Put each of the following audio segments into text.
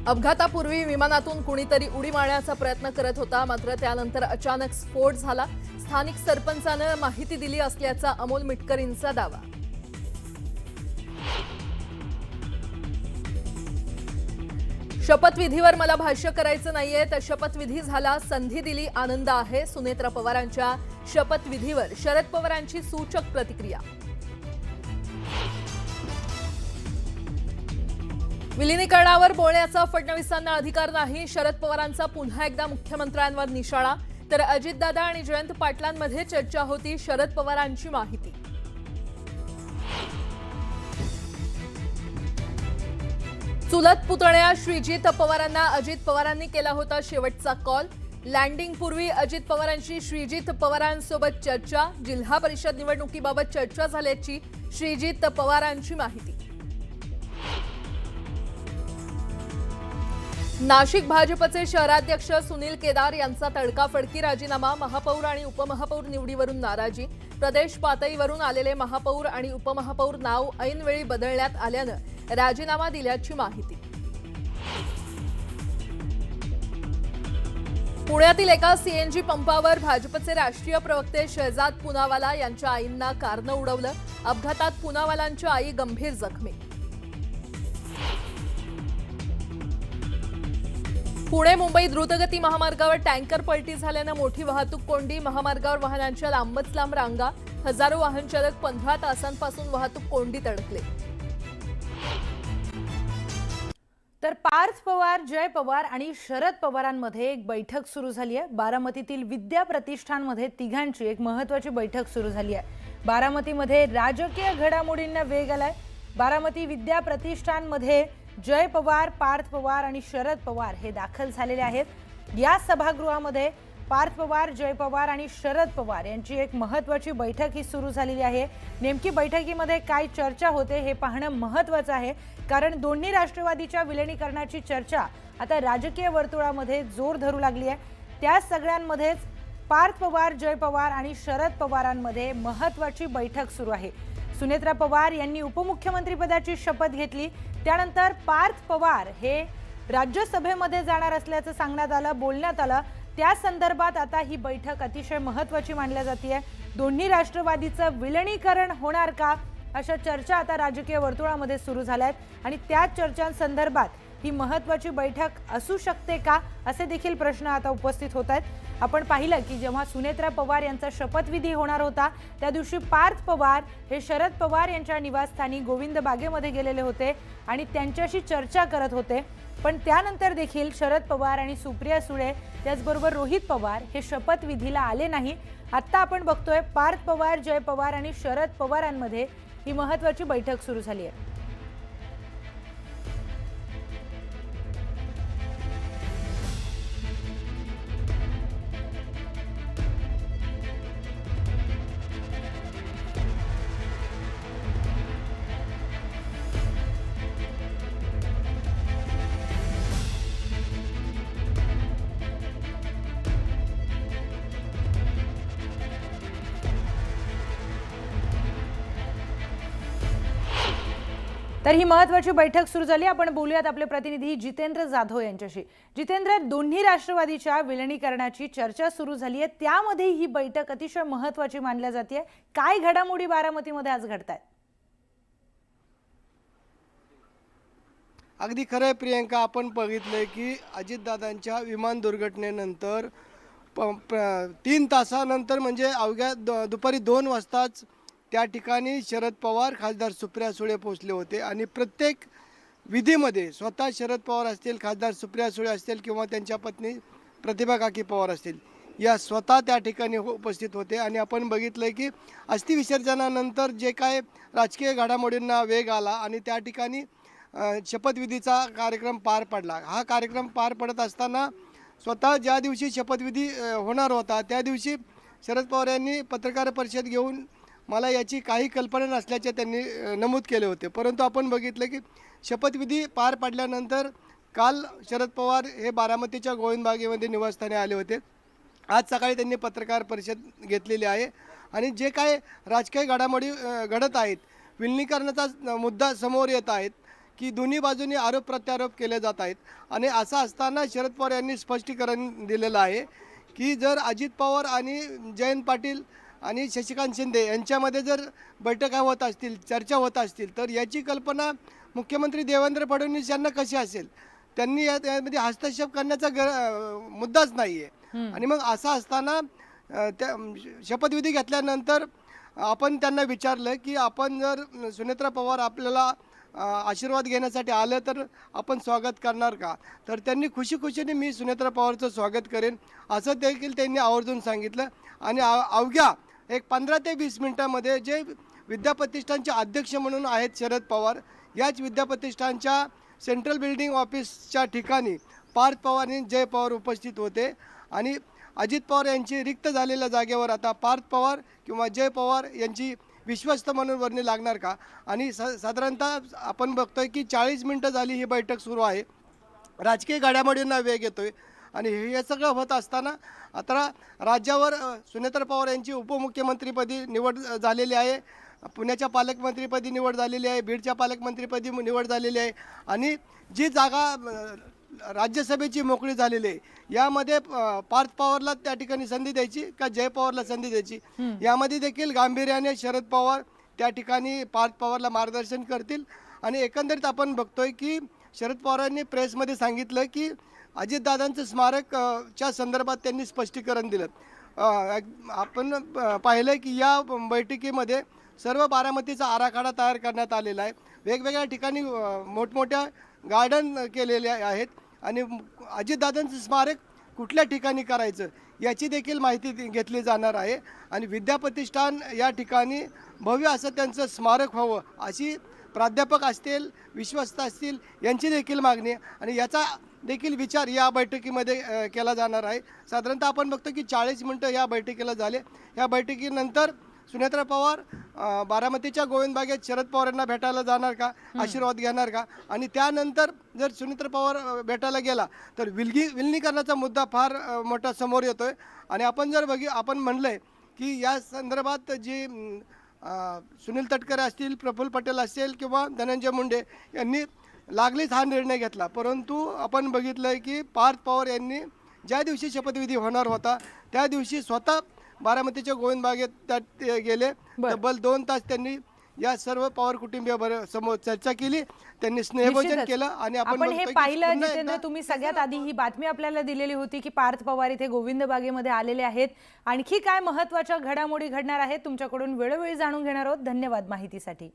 अपघातापूर्वी विमानातून कुणीतरी उडी मारण्याचा प्रयत्न करत होता, मात्र त्यानंतर अचानक स्फोट झाला। स्थानिक सरपंचानं माहिती दिली असल्याचा अमोल मिटकरींचा दावा। शपथविधीवर मला भाष्य करायचं नाहीये, तर शपथविधी झाला, संधी दिली, आनंद आहे। सुनेत्रा पवारांच्या शपथविधीवर शरद पवारांची सूचक प्रतिक्रिया। विलीनीकरणावर बोलण्याचा फडणवीसांना अधिकार नाही, शरद पवारांचा पुन्हा एकदा मुख्यमंत्र्यांवर निशाणा। तर अजितदादा आणि जयंत पाटलांमध्ये चर्चा होती, शरद पवारांची माहिती। चुलत पुतण्या श्रीजित पवारांना अजित पवारांनी केला होता शेवटचा कॉल। लँडिंग पूर्वी अजित पवारांची श्रीजित पवारांसोबत चर्चा। जिल्हा परिषद निवडणुकीबाबत चर्चा झाल्याची श्रीजित पवारांची माहिती। नाशिक भाजपचे शहराध्यक्ष सुनील केदार यांचा तडकाफडकी राजीनामा। महापौर आणि उपमहापौर निवडीवरून नाराजी। प्रदेश पातळीवरून आलेले महापौर आणि उपमहापौर नाव ऐनवेळी बदलण्यात आल्यानं राजीनामा दिल्याची माहिती। पुण्यातील एका सीएनजी पंपावर भाजपचे राष्ट्रीय प्रवक्ते शहजाद पुनावाला यांच्या आईंना कारनं उडवलं। अपघातात पुनावालांची आई गंभीर जखमी। पुणे मुंबई द्रुतगती महामार्गावर टँकर पलटी झाल्यानं मोठी वाहतूक कोंडी। महामार्गावर वाहनांच्या लांबच लांब रांगा। हजारो वाहन चालक 15 तासांपासून वाहतूक कोंडीत अडकले। तर पार्थ पवार, जय पवार आणि शरद पवारांमध्ये एक बैठक सुरू झाली आहे। बारामतीतील विद्या प्रतिष्ठानमध्ये तिघांची एक महत्त्वाची बैठक सुरू झाली आहे। बारामतीमध्ये राजकीय घडामोडींना वेग आलाय। बारामती विद्या प्रतिष्ठानमध्ये जय पवार, पार्थ पवार आणि शरद पवार हे दाखल झालेले आहेत। या सभागृहामध्ये पार्थ पवार, जय पवार आणि शरद पवार यांची एक महत्त्वाची बैठक ही सुरू झालेली आहे। नेमकी बैठकीमध्ये काय चर्चा होते हे पाहणं महत्त्वाचं आहे, कारण दोन्ही राष्ट्रवादीच्या विलीनीकरणाची चर्चा आता राजकीय वर्तुळामध्ये जोर धरू लागली आहे। त्या सगळ्यांमध्येच पार्थ पवार, जय पवार आणि शरद पवारांमध्ये महत्त्वाची बैठक सुरू आहे। सुनेत्रा पवार यांनी उपमुख्यमंत्रीपदाची शपथ घेतली। त्यानंतर पार्थ पवार हे राज्यसभेमध्ये जाणार असल्याचं सांगण्यात आलं, बोलण्यात आलं। त्या संदर्भात आता ही बैठक अतिशय महत्त्वाची मानली जाते। दोन्ही राष्ट्रवादीचं विलीनीकरण होणार का, अशा चर्चा आता राजकीय वर्तुळामध्ये सुरू झाल्या आहेत आणि त्या चर्चांसंदर्भात ही महत्त्वाची बैठक असू शकते का, असे देखील प्रश्न आता उपस्थित होत आहेत। आपण पाहिलं की जेव्हा सुनेत्रा पवार यांचा शपथविधी होणार होता त्या दिवशी पार्थ पवार हे शरद पवार यांच्या निवासस्थानी गोविंद बागेमध्ये गेलेले होते आणि त्यांच्याशी चर्चा करत होते। पण त्यानंतर देखील शरद पवार आणि सुप्रिया सुळे त्याचबरोबर रोहित पवार हे शपथविधीला आले नाही। आता आपण बघतोय पार्थ पवार, जय पवार आणि शरद पवारांमध्ये ही महत्त्वाची बैठक सुरू झाली आहे। तर ही महत्त्वाची बैठक सुरू झाली। आपण बोलूयात आपले प्रतिनिधी जितेंद्र जाधव यांच्याशी। जितेंद्र, दोन्ही राष्ट्रवादीच्या विलीनीकरणाची चर्चा सुरू झाली आहे, त्यामध्ये ही बैठक अतिशय महत्त्वाची मानली जाते। काय घडामोडी बारामतीमध्ये आज घडतायत? अगदी खरं आहे प्रियंका, आपण बघितलंय की अजितदादांच्या विमान दुर्घटनेनंतर 3 तासानंतर म्हणजे अवघ्या दुपारी 2 वाजताच त्या ठिकाणी शरद पवार, खासदार सुप्रिया सुळे पोहोचले होते आणि प्रत्येक विधीमध्ये स्वतः शरद पवार असतील, खासदार सुप्रिया सुळे असतील किंवा त्यांच्या पत्नी प्रतिभा काकी पवार असतील, या स्वतः त्या ठिकाणी उपस्थित होते। आणि आपण बघितलं की अस्थि विसर्जनानंतर जे काय राजकीय घडामोडींना वेग आला आणि त्या ठिकाणी शपथविधीचा कार्यक्रम पार पडला। हा कार्यक्रम पार पडत असताना स्वतः ज्या दिवशी शपथविधी होणार होता त्या दिवशी शरद पवार यांनी पत्रकार परिषद घेऊन मला याची काही कल्पना नसल्याचे त्यांनी नमूद केले होते। परंतु आपण बघितलं की शपथविधी पार पडल्यानंतर काल शरद पवार हे बारामतीच्या गोविंद बागेमध्ये निवासस्थानी आले होते। आज सकाळी त्यांनी पत्रकार परिषद घेतलेली आहे आणि जे काय राजकीय घडामोडी घडत आहेत, विलीनीकरणाचा मुद्दा समोर येत आहेत की दोन्ही बाजूनी आरोप प्रत्यारोप केले जात आहेत. आणि असं असताना शरद पवार यांनी स्पष्टीकरण दिलेलं आहे की जर अजित पवार आणि जयंत पाटील आणि शशिकांत शिंदे यांच्यामध्ये जर बैठका होत असतील, चर्चा होत असतील, तर याची कल्पना मुख्यमंत्री देवेंद्र फडणवीस यांना कशी असेल? त्यांनी यामध्ये हस्तक्षेप करण्याचा मुद्दाच नाही आहे. आणि मग असं असताना त्या शपथविधी घेतल्यानंतर आपण त्यांना विचारलं की आपण जर सुनेत्रा पवार आपल्याला आशीर्वाद घेण्यासाठी आलं तर आपण स्वागत करणार का? तर त्यांनी खुशीने मी सुनेत्रा पवारचं स्वागत करेन असं देखील त्यांनी आवर्जून सांगितलं. आणि अवघ्या एक 15 ते 20 मिनिटांमध्ये जे विद्याप्रतिष्ठानचे अध्यक्ष म्हणून आहेत शरद पवार, याच विद्याप्रतिष्ठानच्या सेंट्रल बिल्डिंग ऑफिसच्या ठिकाणी पार्थ पवार आणि जय पवार उपस्थित होते. आणि अजित पवार यांची रिक्त झालेल्या जागेवर आता पार्थ पवार किंवा जय पवार यांची विश्वस्त म्हणून वर्णी लागणार का? आणि साधारणतः आपण बघतोय की 40 मिनिटं झाली ही बैठक सुरू आहे. राजकीय घडामोडींना वेग येतोय. आणि हे सगळं होत असताना आता राज्यावर सुनेत्रा पवार यांची उपमुख्यमंत्रीपदी निवड झालेली आहे, पुण्याच्या पालकमंत्रीपदी निवड झालेली आहे, बीडच्या पालकमंत्रीपदी निवड झालेली आहे. आणि जी जागा राज्यसभेची मोकळी झालेली आहे, यामध्ये पार्थ पवारला त्या ठिकाणी संधी द्यायची का जय पवारला संधी द्यायची, यामध्ये देखील गांभीर्याने शरद पवार त्या ठिकाणी पार्थ पवारला मार्गदर्शन करतील. आणि एकंदरीत आपण बघतोय की शरद पवारांनी प्रेसमध्ये सांगितलं की अजितदादांचं स्मारक च्या संदर्भात त्यांनी स्पष्टीकरण दिलं. आपण पाहिलं की या बैठकीमध्ये सर्व बारामतीचा आराखडा तयार करण्यात आलेला आहे. वेगवेगळ्या ठिकाणी मोठमोठ्या गार्डन केलेले आहेत. आणि अजितदादांचं स्मारक कुठल्या ठिकाणी करायचं याची देखील माहिती घेतली जाणार आहे. आणि विद्याप्रतिष्ठान या ठिकाणी भव्य असं त्यांचं स्मारक व्हावं अशी प्राध्यापक असतील, विश्वस्त असतील यांची देखील मागणी आहे. आणि याचा देखील विचार या बैठकीमध्ये केला जाणार आहे. साधारणतः आपण बघतो की 40 मिनिटं या बैठकीला झाले. या बैठकीनंतर सुनेत्रा पवार बारामतीच्या गोविंद बागेत शरद पवार यांना भेटायला जाणार का, आशीर्वाद घेणार का? आणि त्यानंतर जर सुनेत्रा पवार भेटायला गेला तर विलगीकरणाचा मुद्दा फार मोठा समोर येतोय. आणि आपण म्हणलंय की या संदर्भात जी सुनील तटकरे असतील, प्रफुल्ल पटेल असतील किंवा धनंजय मुंडे यांनी लागलीच हा निर्णय घेतला. परंतु आपण बघितलंय की पार्थ पवार यांनी ज्या दिवशी शपथविधी होणार होता त्या दिवशी स्वतः बारामतीच्या गोविंद बागेत त्यात गेले. तब्बल 2 तास त्यांनी या सर्व पवार कुटुंबियाबरोबर समोर चर्चा केली, त्यांनी स्नेहभोजन केलं. आणि आपण हे पाहिलं जितेंद्र, तुम्ही सगळ्यात आधी ही बातमी आपल्याला दिलेली होती की पार्थ पवार इथे गोविंद बागेमध्ये आलेले आहेत. आणखी काय महत्त्वाच्या घडामोडी घडणार आहेत तुमच्याकडून वेळोवेळी जाणून घेणार आहोत. धन्यवाद माहितीसाठी.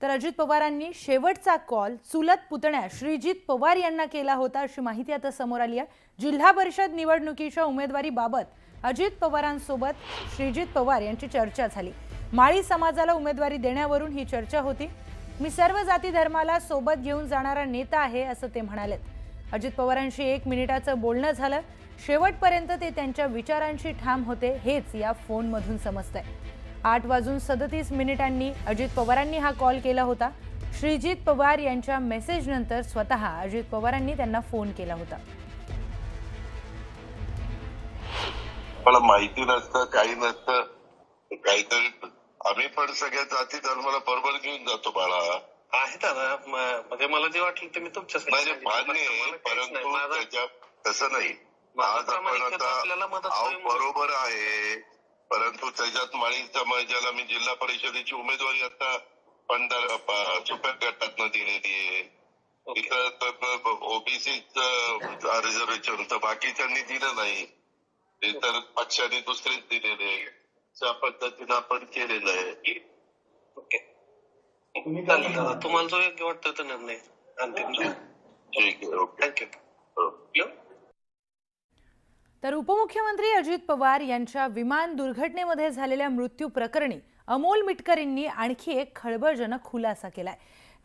तर अजित पवारांनी शेवटचा कॉल चुलत पुतण्या श्रीजित पवार यांना केला होता अशी माहिती आता समोर आली आहे. जिल्हा परिषद निवडणुकीच्या उमेदवारीबाबत अजित पवारांसोबत श्रीजित पवार यांची चर्चा झाली. माळी समाजाला उमेदवारी देण्यावरून ही चर्चा होती. मी सर्व जाती धर्माला सोबत घेऊन जाणारा नेता आहे असं ते म्हणालेत. अजित पवारांशी 1 मिनिटाचं बोलणं झालं. शेवटपर्यंत ते त्यांच्या विचारांशी ठाम होते हेच या फोनमधून समजतंय. 8:37 अजित पवारांनी हा कॉल केला होता. श्रीजित पवार यांच्या मेसेजनंतर स्वतः अजित पवारांनी त्यांना फोन केला होता. मला माहिती नसतं, काही नसतं, काहीतरी आम्ही पण सगळ्या जाती धर्माला बरोबर घेऊन जातो बाळा. आहे दादा, म्हणजे मला जे वाटलं ते मी तुमच्यासाठी म्हणजे मान्य आहे, परंतु त्याच्यात तसं नाही. आज आपण आता बरोबर आहे, परंतु त्याच्यात माळी समाजाला मी जिल्हा परिषदेची उमेदवारी आता सुपर गटातनं दिलेली आहे. इथं ओबीसीचं रिझर्वेशन होतं, बाकीच्यांनी दिलं नाही. तर पक्षाने दुसरेच दिलेले, त्या पद्धतीनं आपण केलेलं आहे. ओके, तुम्हाला जो योग्य वाटतं तो निर्णय अंतिम. ठीक आहे, ओके, थँक्यू. तर उपमुख्यमंत्री अजित पवार यांच्या विमान दुर्घटनेमध्ये झालेल्या मृत्यू प्रकरणी अमोल मिटकरींनी आणखी एक खळबळजनक खुलासा केलाय.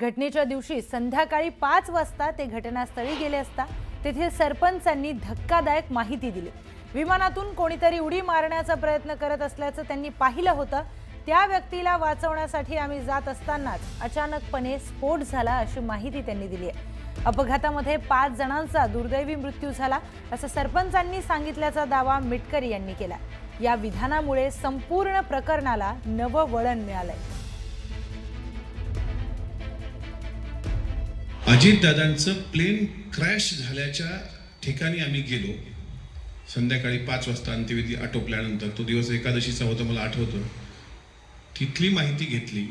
घटनेच्या दिवशी संध्याकाळी 5 वाजता ते घटनास्थळी गेले असता तेथे सरपंचांनी धक्कादायक माहिती दिली. विमानातून कोणीतरी उडी मारण्याचा प्रयत्न करत असल्याचं त्यांनी पाहिलं होतं. त्या व्यक्तीला वाचवण्यासाठी आम्ही जात असतानाच अचानकपणे स्फोट झाला अशी माहिती त्यांनी दिली आहे. अपघातामध्ये 5 जणांचा दुर्दैवी मृत्यू झाला असं सरपंचांनी सांगितल्याचा दावा मिटकरी यांनी केला. या विधानामुळे संपूर्ण प्रकरणाला नवं वळण मिळालंय. अजितदादांचं प्लेन क्रॅश झाल्याच्या ठिकाणी आम्ही गेलो. संध्याकाळी 5 वाजता अंत्यविधी आटोपल्यानंतर, तो दिवस एकादशीचा होता मला आठवतं. तिथली माहिती घेतली.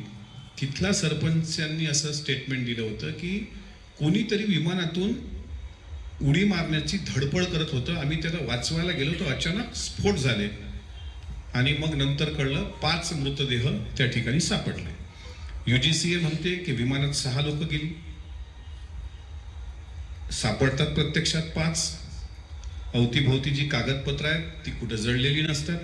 तिथला सरपंचांनी असं स्टेटमेंट दिलं होतं की कोणीतरी विमानातून उडी मारण्याची धडपड करत होतं. आम्ही त्याला वाचवायला गेलो तो अचानक स्फोट झाले आणि मग नंतर कळलं 5 मृतदेह त्या ठिकाणी सापडले. UGCA म्हणते की विमानात 6 लोक गेली, सापडतात प्रत्यक्षात 5. अवतीभोवती जी कागदपत्र आहेत ती कुठं जळलेली नसतात.